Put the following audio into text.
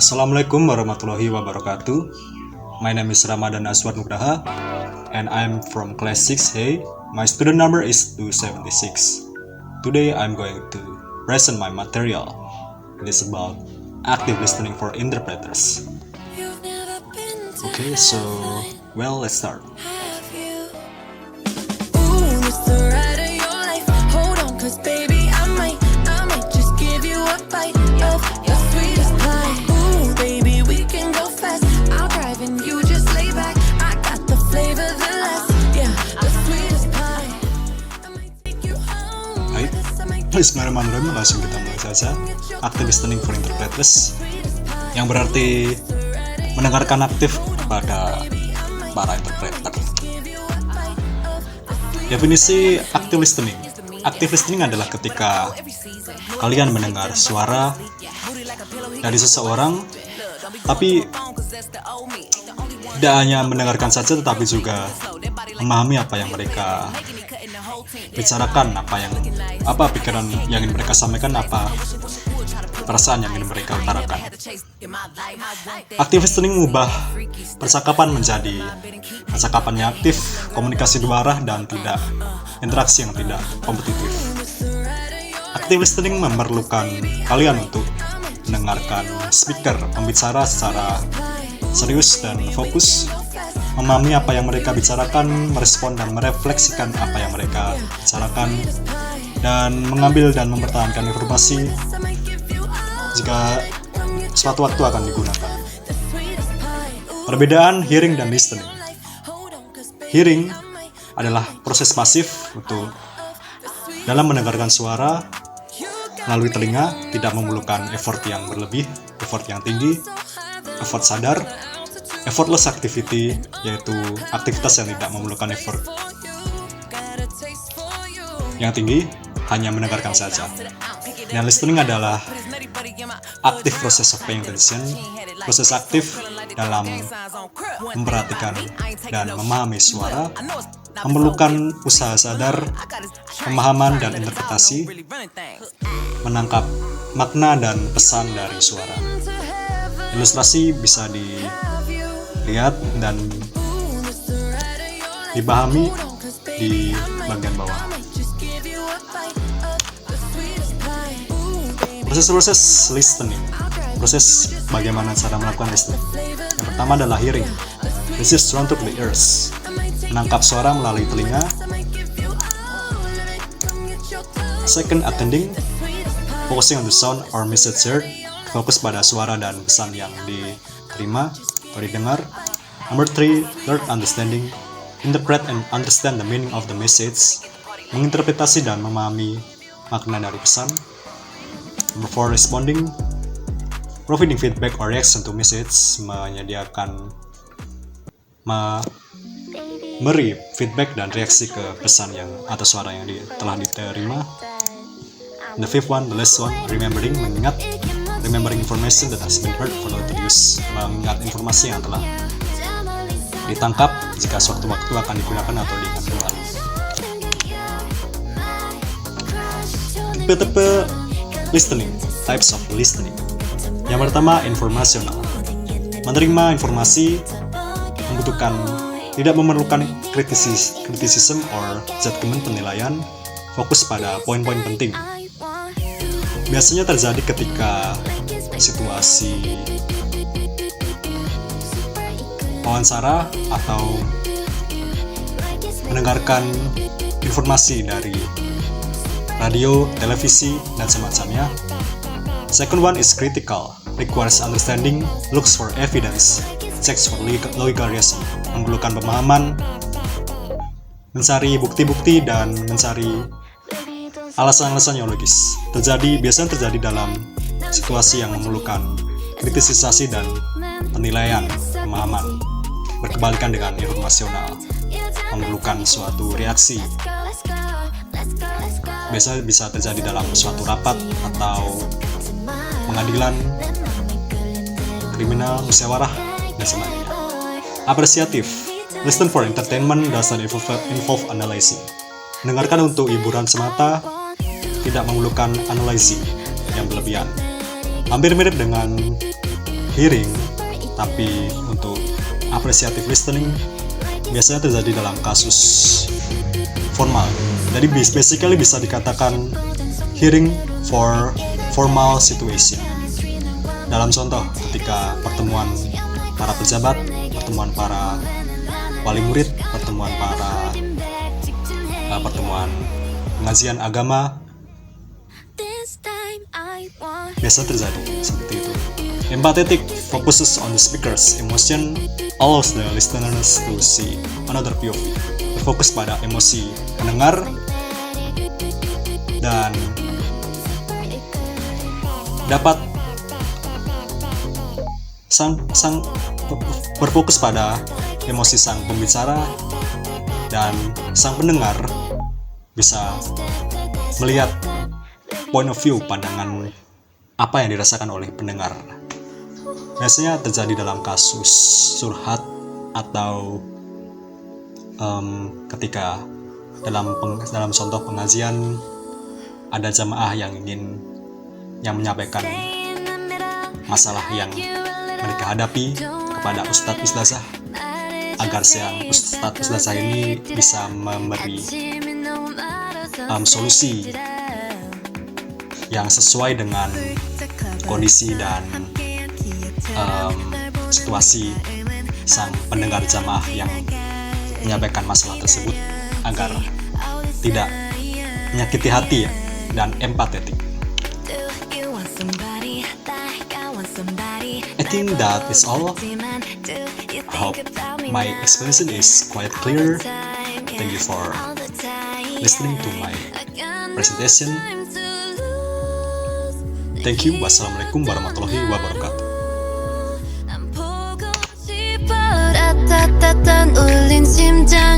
Assalamualaikum warahmatullahi wabarakatuh. My name is Ramadan Aswad Nugraha and I'm from class 6A. My student number is 276. Today I'm going to present my material. It is about active listening for interpreters. Okay, so let's start. Bismillahirrahmanirrahim, langsung kita mulai saja. Active listening for interpreters, yang berarti mendengarkan aktif kepada para interpreter. Definisi active listening. Active listening adalah ketika kalian mendengar suara dari seseorang, tapi tidak hanya mendengarkan saja, tetapi juga memahami apa yang mereka bicarakan, apa pikiran yang ingin mereka sampaikan, apa perasaan yang ingin mereka utarakan. Active listening mengubah percakapan menjadi percakapan yang aktif, komunikasi dua arah, dan tidak interaksi yang tidak kompetitif. Active listening memerlukan kalian untuk mendengarkan speaker, pembicara secara serius dan fokus, memahami apa yang mereka bicarakan, merespon dan merefleksikan apa yang mereka bicarakan, dan mengambil dan mempertahankan informasi jika suatu waktu akan digunakan. Perbedaan hearing dan listening. Hearing adalah proses pasif untuk dalam mendengarkan suara melalui telinga, tidak memerlukan effort yang berlebih, effort yang tinggi, effort sadar. Effortless activity, yaitu aktivitas yang tidak memerlukan effort yang tinggi, hanya mendengarkan saja. Dan listening adalah active process of paying attention, proses aktif dalam memperhatikan dan memahami suara, memerlukan usaha sadar, pemahaman dan interpretasi, menangkap makna dan pesan dari suara. Ilustrasi bisa dilihat dan dipahami di bagian bawah. Proses listening. Proses bagaimana cara melakukan listening. Yang pertama adalah hearing. This is through the ears. Menangkap suara melalui telinga. Second, attending. Focusing on the sound or message heard. Fokus pada suara dan pesan yang diterima atau didengar. Number 3, third, understanding. Interpret and understand the meaning of the message. Menginterpretasi dan memahami makna dari pesan. Number 4, responding. Providing feedback or reaction to message. Memberi feedback dan reaksi ke pesan yang atau suara yang telah diterima. The fifth one, the last one, remembering, mengingat. Remembering information that has been heard for later use. Mengingat informasi yang telah ditangkap jika suatu waktu akan digunakan atau diingat kembali. Tipe-tipe listening, types of listening. Yang pertama, informational. Menerima informasi tidak memerlukan criticism or judgment, penilaian, fokus pada poin-poin penting. Biasanya terjadi ketika situasi wawancara atau mendengarkan informasi dari radio, televisi, dan semacamnya. Second one is critical, requires understanding, looks for evidence, checks for logical reason, memerlukan pemahaman, mencari bukti-bukti dan mencari alasan-alasan yang logis. Biasanya terjadi dalam situasi yang memerlukan kritisisasi dan penilaian, pemahaman. Berkebalikan dengan informasional, memerlukan suatu reaksi. Biasanya bisa terjadi dalam suatu rapat atau pengadilan, kriminal, musyawarah, dan sebagainya. Apresiatif, listen for entertainment doesn't involve analyzing. Mendengarkan untuk hiburan semata, tidak memerlukan analyzing yang berlebihan. Hampir mirip dengan hearing, tapi untuk appreciative listening biasanya terjadi dalam kasus formal. Jadi basically bisa dikatakan hearing for formal situation. Dalam contoh, ketika pertemuan para pejabat, pertemuan para wali murid, pertemuan pengajian agama, biasa terjadi seperti itu. Empathetic focuses on the speaker's emotion, allows the listeners to see another view. Berfokus pada emosi pendengar dan dapat berfokus pada emosi sang pembicara, dan sang pendengar bisa melihat point of view, pandangan apa yang dirasakan oleh pendengar. Biasanya terjadi dalam kasus curhat atau ketika dalam contoh pengajian ada jamaah yang menyampaikan masalah yang mereka hadapi kepada Ustadz Ustazah, agar sang Ustadz Ustazah ini bisa memberi solusi yang sesuai dengan kondisi dan situasi sang pendengar jamaah yang menyampaikan masalah tersebut, agar tidak menyakiti hati dan empatetik. I think that is all. I hope my explanation is quite clear. Thank you for listening to my presentation. Thank you. Wassalamualaikum warahmatullahi wabarakatuh. 울린 심장